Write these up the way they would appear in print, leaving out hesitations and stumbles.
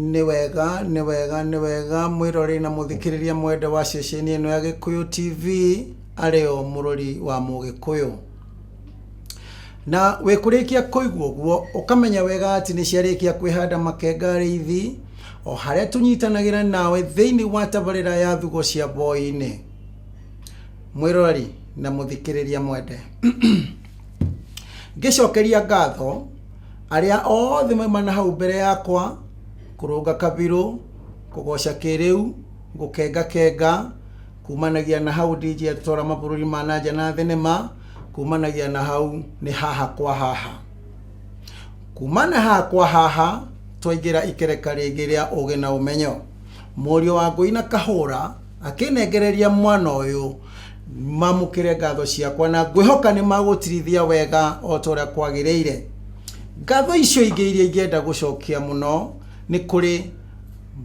Niwega mwirori na muthikiriria mwende wa ceceni ino ya Gikuyu TV areo murori wa Mugikuyu na wikurikia kuigwa uguo ukamenya wega ati ni ciarikia kwihanda makenga rithi o haria tunyitanagira nawe thiini wa tabarira ya thugo cia boine mwirori na muthikiriria mwende gicokeria ngatho aria othe maimana hau mbere yakwa kurunga kabiru kugoca kiriu gukenga kumanagia na hau DJ atora mabururi manaja na thenema kumanagia na hau ni haha kwa haha kumana haha kwa haha twaingira ikereka rigiria uge na umenyo murio wa Ngũi Kahũra akinengereria mwana uyu mamukire ngatho ciakwa na ngwihoka ni magutirithia wega o toria kwagiriire ngatho icio ingi iria ingenda gucokia muno ni kuri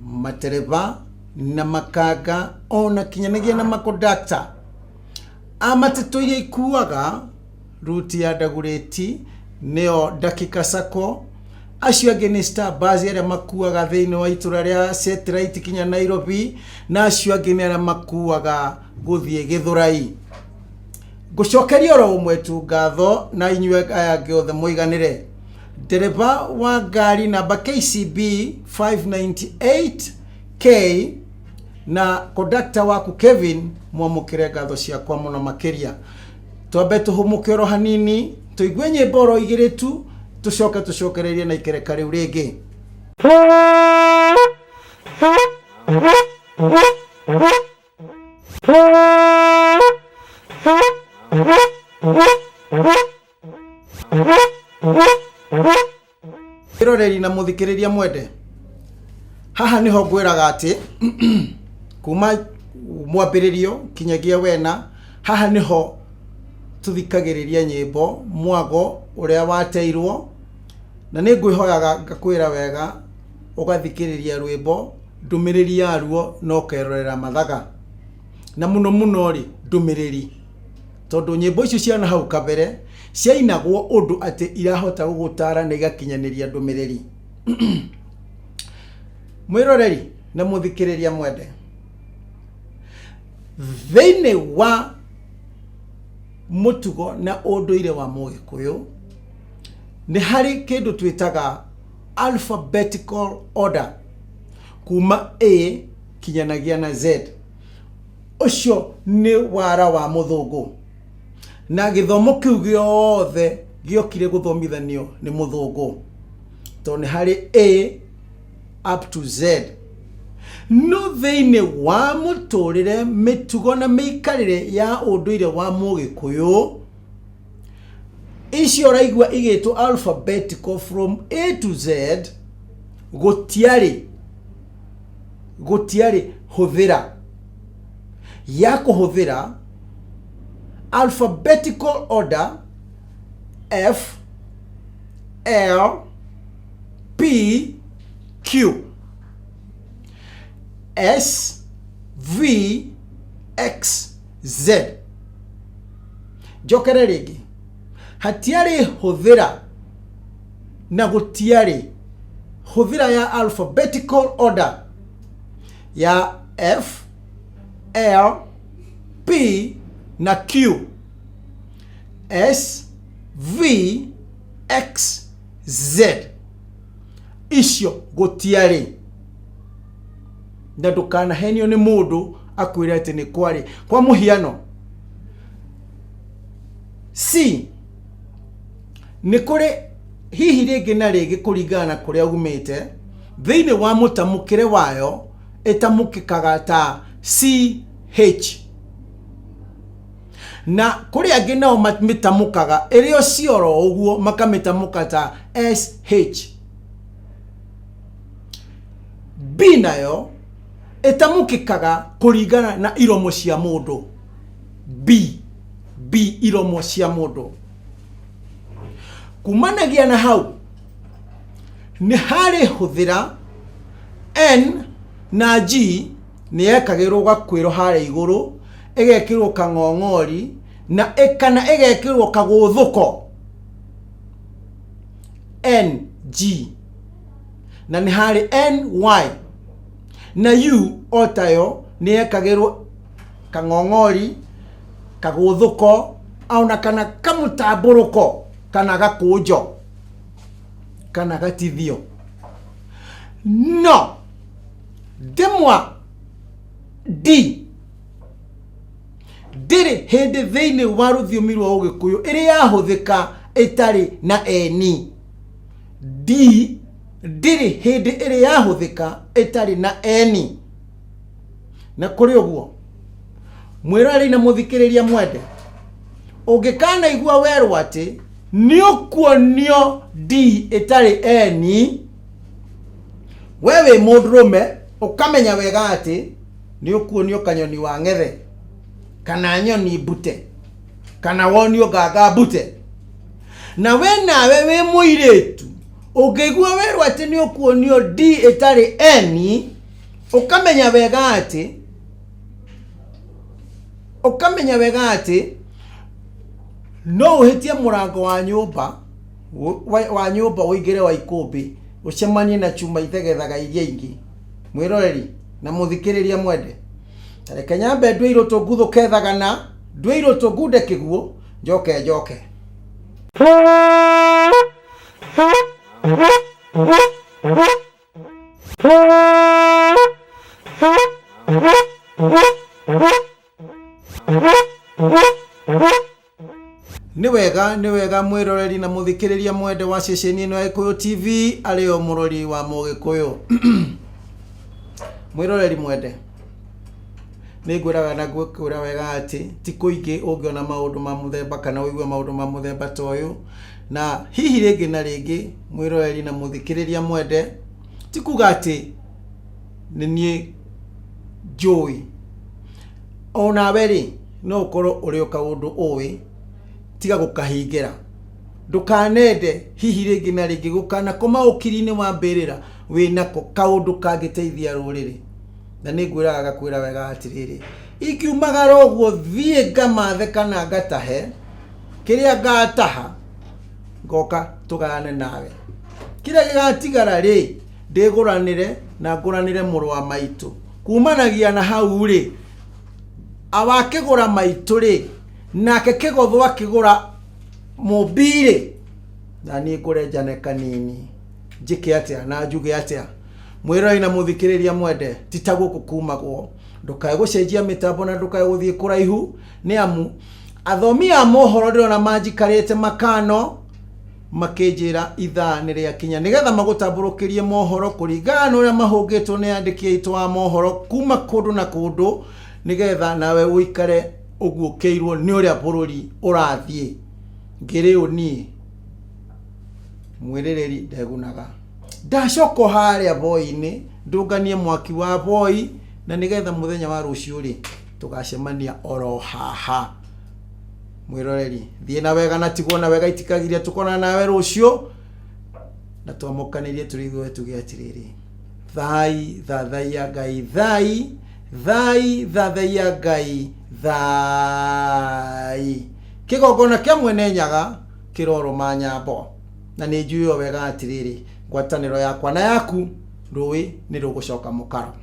matereva na makanga ona kinyanagia na makondakta amateto iria ikuaga ruti ya Ndagureti neo Dakika Sacco acio angi ni Star Bus aria makuaga thiini wa itura ria Satellite kinya Nairobi na acio angi ni aria makuaga guthie Githurai gucokeria ro umwe tu ngatho na inywe aya angi othe muiganire dereva wa gari namba KCB 598K na kondakta waku Kevin mwamukire ngatho ciakwa muno makiria twambe tuhumukiro hanini tuigue nyimbo ro igire tu tucokererie na ikereka riu ringi iroreri na muthikiriria mwende haha niho ngwiraga ati kuma mwambiririo kinyagia wena haha niho tuthikagiriria nyimbo mwago uria wateirwo na ni ngwihoyaga ngakwira wega ugathikiriria rwimbo ndumiriri yaruo no kerorera mathaga na muno ri ndumiriri tondu nyimbo icio ciana hau kabere ciainagwo undu ati irahota gugutara na igakinyaniria ndumiriri mwiroreri na muthikiriria mwende thiini wa mutugo na unduire wa Mugikuyu ni hari kindu twitaga alphabetical order kuma A kinyanagia na Z ucio ni wara wa muthungu na githomo kiu giothe giokire guthomithanio ni muthungu to ni hari A up to Z no thiini wa muturire mitugo na miikarire ya unduire wa Mugikuyu icio raigwa igitwo alphabetical from A to Z gutiari huthira ya kuhuthira alphabetical order F L P Q S V X Z jokere rigi hatiari huthira na gutiari huthira ya alphabetical order ya F L P na Q S V X Z icio gutiari na ndukana henio ni mundu akwira ati ni kwari kwa muhiano C ni kuri hihi ringi na ringi kuringana kuria umite thiini wa mutamukire wayo etamukikaga ta CH na kuri angi nao mitamukaga irio cioro uguo makamitamuka ta SH B nayo etamukikaga kuringana na iromo cia mundu B iromo cia mundu kumanagia na hau ni hari huthira N na G ni ekagirwo gakwiro hare iguru egekirwo kang'ong'ori na ekana egekirwo kaguthuko N G na ni hare N Y na U otayo ni ekagirwo kang'ong'ori kaguthuko au na kana kamutamburuko kana gakunjo kana gatithio no demwa D ndiri hindi thiini wa ruthiumi rwa Ugikuyu iri yahuthika itari na eni. D ndiri hindi iri yahuthika itari na eni. Na kuri uguo mwirari na muthikiriria mwende ungikana igua weru ati ni ukuonio D itari eni wewe mundurume ukamenya wega ati ni ukuonio kanyoni wa ng'ethe kana nyoni bute kana wonio gaga bute na we nawe we muiretu ungigua weru ati ni ukuonio D itari eni ukamenya wega ati no uhitie murango wa nyumba uigire wa ikumbi ucemanie na chuma ithegethaga iria ingi. Mwiroreri na muthikiriria mwende reke nyambe ndwe iroto nguthu kethagana ndwe iroto ngunde kiguo njoke ni wega mwiroreri na muthikiriria mwende wa ceceni ino ya Gikuyu TV ario murori wa Mugikuyu. Mwiroreri mwende ni ngwiraga na gwikura wega ati ti kuingi ungiona maundu ma muthemba kana uigwe maundu ma muthemba toyu na hihi ringi na ringi mwiroreri na muthikiriria mwende ti kuga ati ni nie njui ona weri no ukorwo uri kaundu uwi tiga gukahingira ndukanende hihi ringi na ringi gukana koma ukiri-ini wa mbirira wina kaundu kangiteithia ruriri na ni ngwiraga gakwira wega atiriri ikiumagara uguo thie ngamathe kana ngatahe kiria ngataha ngoka tugane nawe kiria gigatigara ri ndiguranire na nguranire muru wa maitu kumanagia na hau ri awakigura maitu ri nake kigotho akigura mobile na ni kurenjane kanini njike atia na njuge atia. Mwiroi na muthikiriria mwende titaguo kukumagwo ndukae gucenjia mitambo na ndukae guthie kuraihu ni amu athomi a mohoro ndirona manjikarite makano makinjira ithaa ni ria kinya nigetha magutamburukirie mohoro kuringana na uria mahungitwo ni andiki aitu a mohoro kuma kundu na kundu nigetha nawe uikare uguokeirwo ni uria bururi urathie ngiri uni mwiririri ndegunaga ndacoko haria boy-ini ndunganie mwaki wa boy na nigetha muthenya wa rucio ri tugacemania oro haha. Mwiroreri thie na wega na tigwo na wega itikagiria tukona nawe rucio na twamukanirie turithuwe tuge atiriri thai thathaia ngai thai thathaia ngai thai kigongona kia mwene nyaga kiroro manyambo na ni njuyo wega atiriri ngwataniro yakwa na yaku rui ni rugucoka mukaro.